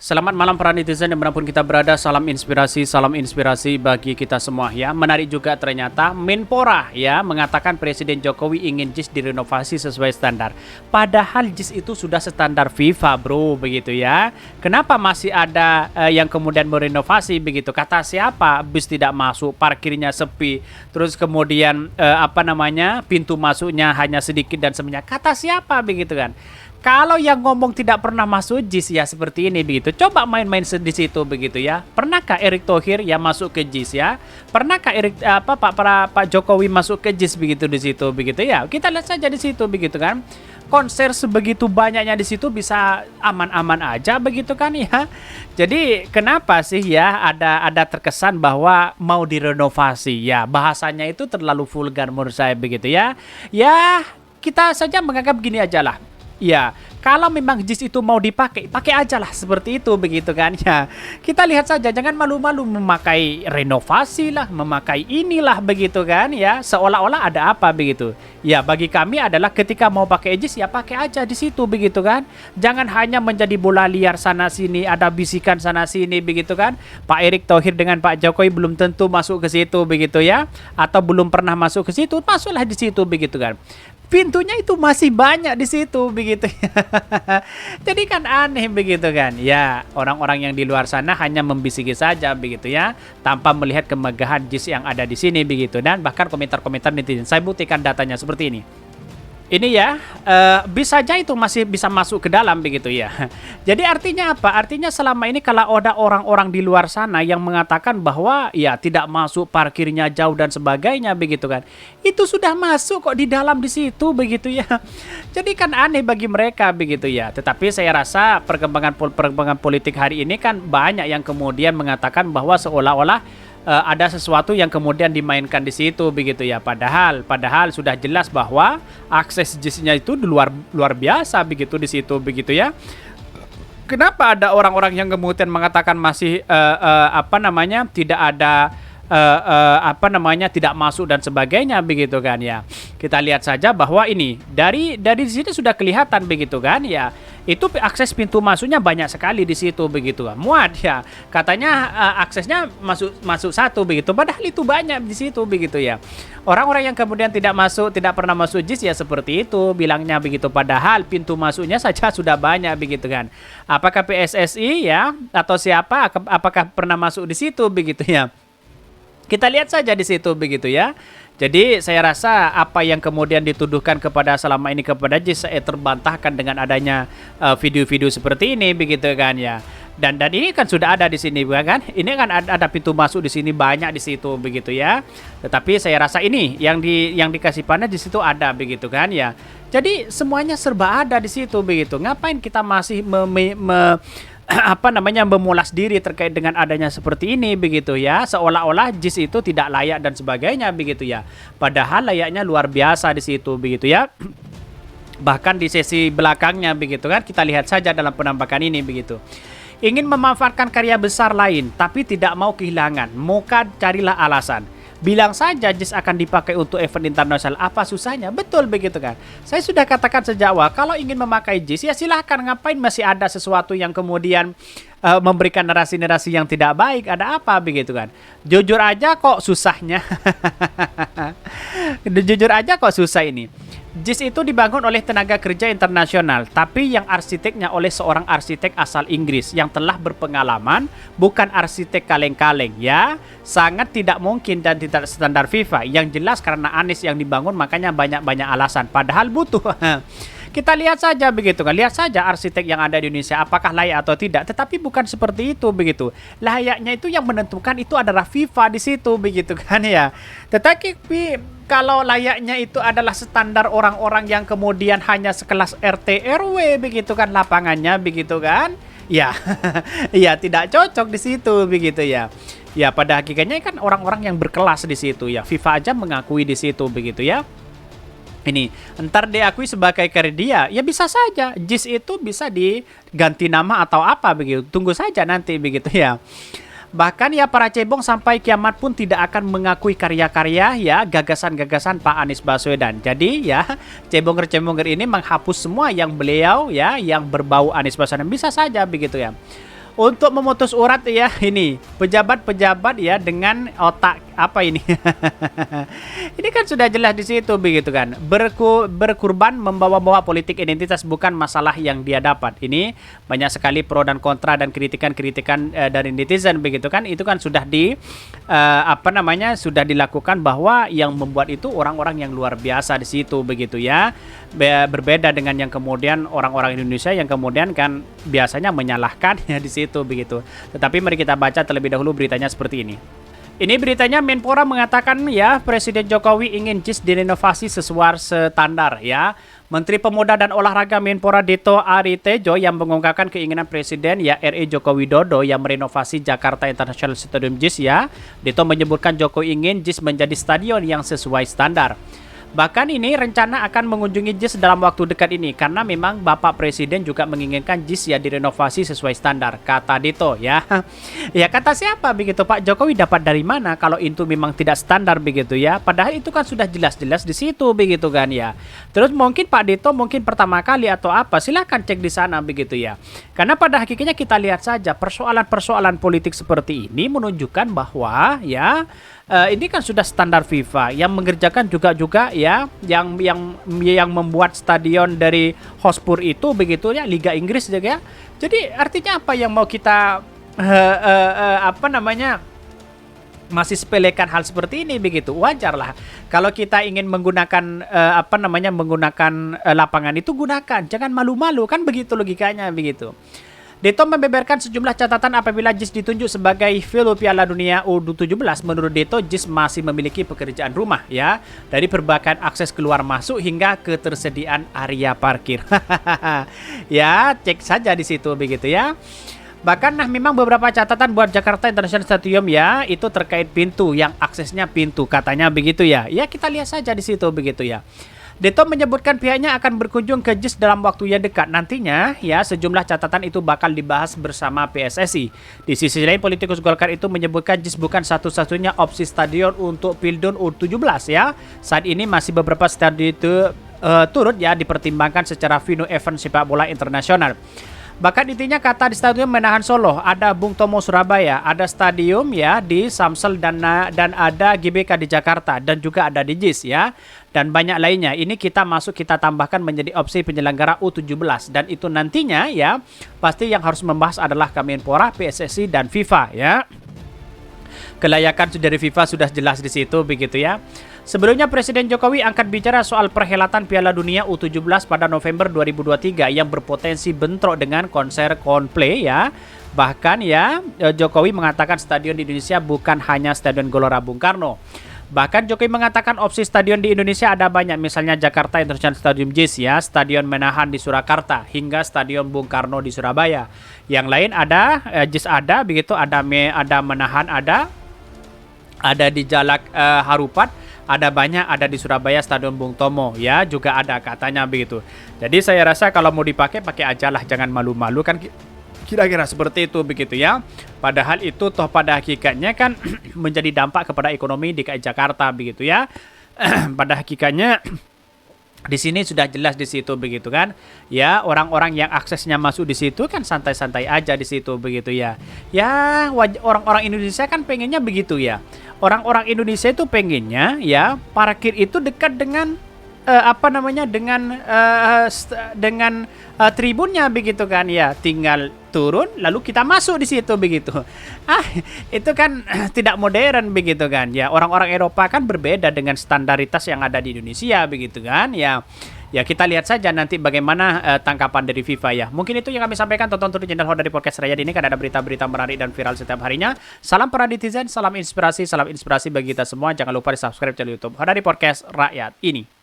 Selamat malam para netizen dimanapun kita berada, salam inspirasi bagi kita semua ya. Menarik juga ternyata Menpora ya mengatakan Presiden Jokowi ingin JIS direnovasi sesuai standar. Padahal JIS itu sudah standar FIFA bro, begitu ya. Kenapa masih ada yang kemudian merenovasi begitu? Kata siapa? Bis tidak masuk, parkirnya sepi, terus kemudian pintu masuknya hanya sedikit dan sebagainya. Kata siapa begitu kan? Kalau yang ngomong tidak pernah masuk JIS ya seperti ini begitu. Coba main-main di situ begitu ya. Pernahkah Erick Thohir yang masuk ke JIS ya? Pernahkah Pak Jokowi masuk ke JIS begitu di situ begitu ya? Kita lihat saja di situ begitu kan. Konser sebegitu banyaknya di situ bisa aman-aman aja begitu kan ya. Jadi kenapa sih ya ada terkesan bahwa mau direnovasi ya? Bahasanya itu terlalu vulgar menurut saya begitu ya. Ya, kita saja menganggap gini aja lah. Ya, kalau memang JIS itu mau dipakai, pakai aja lah seperti itu begitu kan ya. Kita lihat saja, jangan malu-malu memakai renovasi lah, memakai inilah begitu kan ya. Seolah-olah ada apa begitu. Ya, bagi kami adalah ketika mau pakai JIS ya pakai aja di situ begitu kan. Jangan hanya menjadi bola liar sana sini, ada bisikan sana sini begitu kan. Pak Erick Thohir dengan Pak Jokowi belum tentu masuk ke situ begitu ya, atau belum pernah masuk ke situ, masuklah di situ begitu kan. Pintunya itu masih banyak di situ begitu ya. Jadi kan aneh begitu kan. Ya, orang-orang yang di luar sana hanya membisiki saja begitu ya, tanpa melihat kemegahan JIS yang ada di sini begitu. Dan bahkan komentar-komentar netizen, saya buktikan datanya seperti ini. Ini ya, bisa saja itu masih bisa masuk ke dalam begitu ya. Jadi artinya apa? Artinya selama ini kalau ada orang-orang di luar sana yang mengatakan bahwa ya tidak masuk, parkirnya jauh dan sebagainya begitu kan. Itu sudah masuk kok di dalam di situ begitu ya. Jadi kan aneh bagi mereka begitu ya. Tetapi saya rasa perkembangan politik hari ini kan banyak yang kemudian mengatakan bahwa seolah-olah ada sesuatu yang kemudian dimainkan di situ begitu ya. Padahal sudah jelas bahwa akses JIS-nya itu luar biasa begitu di situ begitu ya. Kenapa ada orang-orang yang kemudian mengatakan masih tidak ada tidak masuk dan sebagainya begitu kan ya. Kita lihat saja bahwa ini dari sini sudah kelihatan begitu kan ya. Itu akses pintu masuknya banyak sekali di situ begitu kan. Muat ya. Katanya aksesnya masuk satu begitu. Padahal itu banyak di situ begitu ya. Orang-orang yang kemudian tidak pernah masuk JIS ya seperti itu bilangnya begitu. Padahal pintu masuknya saja sudah banyak begitu kan. Apakah PSSI ya atau siapa apakah pernah masuk di situ begitu ya. Kita lihat saja di situ begitu ya. Jadi saya rasa apa yang kemudian dituduhkan selama ini kepada JIS terbantahkan dengan adanya video-video seperti ini begitu kan ya. Dan ini kan sudah ada di sini kan. Ini kan ada pintu masuk di sini banyak di situ begitu ya. Tetapi saya rasa ini yang dikasih panah di situ ada begitu kan ya. Jadi semuanya serba ada di situ begitu. Ngapain kita masih memulas diri terkait dengan adanya seperti ini begitu ya, seolah-olah JIS itu tidak layak dan sebagainya begitu ya, padahal layaknya luar biasa di situ begitu ya. Bahkan di sesi belakangnya begitu kan, kita lihat saja dalam penampakan ini begitu. Ingin memanfaatkan karya besar lain tapi tidak mau kehilangan, maka carilah alasan. Bilang saja JIS akan dipakai untuk event internasional, apa susahnya? Betul begitu kan. Saya sudah katakan sejak awal, kalau ingin memakai JIS ya silahkan, ngapain masih ada sesuatu yang kemudian memberikan narasi-narasi yang tidak baik, ada apa begitu kan. Jujur aja kok susahnya. Jujur aja kok susah ini. JIS itu dibangun oleh tenaga kerja internasional, tapi yang arsiteknya oleh seorang arsitek asal Inggris yang telah berpengalaman, bukan arsitek kaleng-kaleng ya. Sangat tidak mungkin dan tidak standar FIFA. Yang jelas karena Anies yang dibangun, makanya banyak-banyak alasan. Padahal butuh. Kita lihat saja begitu kan. Lihat saja arsitek yang ada di Indonesia apakah layak atau tidak. Tetapi bukan seperti itu begitu. Layaknya itu yang menentukan itu adalah FIFA di situ begitu kan ya. Tetapi kalau layaknya itu adalah standar orang-orang yang kemudian hanya sekelas RT RW begitu kan lapangannya begitu kan. Ya. Ya tidak cocok di situ begitu ya. Ya pada hakikatnya kan orang-orang yang berkelas di situ ya. FIFA aja mengakui di situ begitu ya. Ini entar diakui sebagai karya dia, ya bisa saja JIS itu bisa diganti nama atau apa begitu. Tunggu saja nanti begitu ya. Bahkan ya para cebong sampai kiamat pun tidak akan mengakui karya-karya ya gagasan-gagasan Pak Anies Baswedan. Jadi ya cebonger-cebonger ini menghapus semua yang beliau ya yang berbau Anies Baswedan, bisa saja begitu ya. untuk memutus urat ya ini pejabat-pejabat ya dengan otak apa ini. Ini kan sudah jelas di situ begitu kan. Berkurban membawa-bawa politik identitas bukan masalah yang dia dapat. Ini banyak sekali pro dan kontra dan kritikan-kritikan dari netizen begitu kan. Itu kan sudah sudah dilakukan bahwa yang membuat itu orang-orang yang luar biasa di situ begitu ya. Berbeda dengan yang kemudian orang-orang Indonesia yang kemudian kan biasanya menyalahkan ya di situ begitu. Tetapi mari kita baca terlebih dahulu beritanya seperti ini. Ini beritanya Menpora mengatakan ya Presiden Jokowi ingin JIS direnovasi sesuai standar ya. Menteri Pemuda dan Olahraga Menpora Dito Ari Tejo yang mengungkapkan keinginan Presiden ya RI Joko Widodo yang merenovasi Jakarta International Stadium JIS ya. Dito menyebutkan Jokowi ingin JIS menjadi stadion yang sesuai standar. Bahkan ini rencana akan mengunjungi JIS dalam waktu dekat ini karena memang Bapak Presiden juga menginginkan JIS ya direnovasi sesuai standar, kata Dito ya. Ya kata siapa begitu, Pak Jokowi dapat dari mana kalau itu memang tidak standar begitu ya. Padahal itu kan sudah jelas-jelas di situ begitu kan ya. Terus mungkin Pak Dito mungkin pertama kali atau apa, silahkan cek di sana begitu ya. Karena pada hakikatnya kita lihat saja persoalan-persoalan politik seperti ini menunjukkan bahwa ya ini kan sudah standar FIFA yang mengerjakan juga ya yang membuat stadion dari Hotspur itu begitu ya Liga Inggris juga ya. Jadi artinya apa yang mau kita masih sepelekan hal seperti ini begitu. Wajar lah kalau kita ingin menggunakan menggunakan lapangan itu gunakan, jangan malu-malu kan begitu logikanya begitu. Dito membeberkan sejumlah catatan apabila JIS ditunjuk sebagai Velo Piala Dunia U17. Menurut Dito, JIS masih memiliki pekerjaan rumah ya, dari perbaikan akses keluar masuk hingga ketersediaan area parkir. Ya, cek saja di situ begitu ya. Bahkan memang beberapa catatan buat Jakarta International Stadium ya, itu terkait pintu yang aksesnya pintu katanya begitu ya. Ya kita lihat saja di situ begitu ya. Dito menyebutkan pihaknya akan berkunjung ke JIS dalam waktu yang dekat. Nantinya ya sejumlah catatan itu bakal dibahas bersama PSSI. Di sisi lain politikus Golkar itu menyebutkan JIS bukan satu-satunya opsi stadion untuk Pildun U17 ya. Saat ini masih beberapa stadion itu turut ya dipertimbangkan secara venue event sepak bola internasional. Bahkan intinya kata di stadion Menahan Solo, ada Bung Tomo Surabaya, ada stadium ya di Samsel dan ada GBK di Jakarta dan juga ada di JIS ya. Dan banyak lainnya. Ini kita tambahkan menjadi opsi penyelenggara U17 dan itu nantinya ya pasti yang harus membahas adalah Kemenpora, PSSI dan FIFA ya. Kelayakan dari FIFA sudah jelas di situ begitu ya. Sebelumnya Presiden Jokowi angkat bicara soal perhelatan Piala Dunia U17 pada November 2023 yang berpotensi bentrok dengan konser Coldplay ya. Bahkan ya Jokowi mengatakan stadion di Indonesia bukan hanya Stadion Gelora Bung Karno. Bahkan Jokowi mengatakan opsi stadion di Indonesia ada banyak, misalnya Jakarta International Stadium JIS ya, Stadion Menahan di Surakarta, hingga Stadion Bung Karno di Surabaya. Yang lain ada JIS ada begitu, ada Menahan ada di Jalak Harupat, ada banyak, ada di Surabaya Stadion Bung Tomo ya, juga ada katanya begitu. Jadi saya rasa kalau mau dipakai pakai aja lah, jangan malu-malu kan. Kira-kira seperti itu begitu ya. Padahal itu toh pada hakikatnya kan menjadi dampak kepada ekonomi DKI Jakarta begitu ya. Pada hakikatnya di sini sudah jelas di situ begitu kan. Ya, orang-orang yang aksesnya masuk di situ kan santai-santai aja di situ begitu ya. Ya, orang-orang Indonesia kan pengennya begitu ya. Orang-orang Indonesia itu pengennya ya parkir itu dekat dengan dengan tribunnya begitu kan ya, tinggal turun lalu kita masuk di situ begitu. Itu kan tidak modern begitu kan ya. Orang-orang Eropa kan berbeda dengan standaritas yang ada di Indonesia begitu kan ya. Ya kita lihat saja nanti bagaimana tangkapan dari FIFA ya. Mungkin itu yang kami sampaikan. Tonton terus channel Hodari Podcast Rakyat ini kan ada berita-berita menarik dan viral setiap harinya. Salam para netizen, salam inspirasi bagi kita semua. Jangan lupa di subscribe channel YouTube Hodari Podcast Rakyat ini.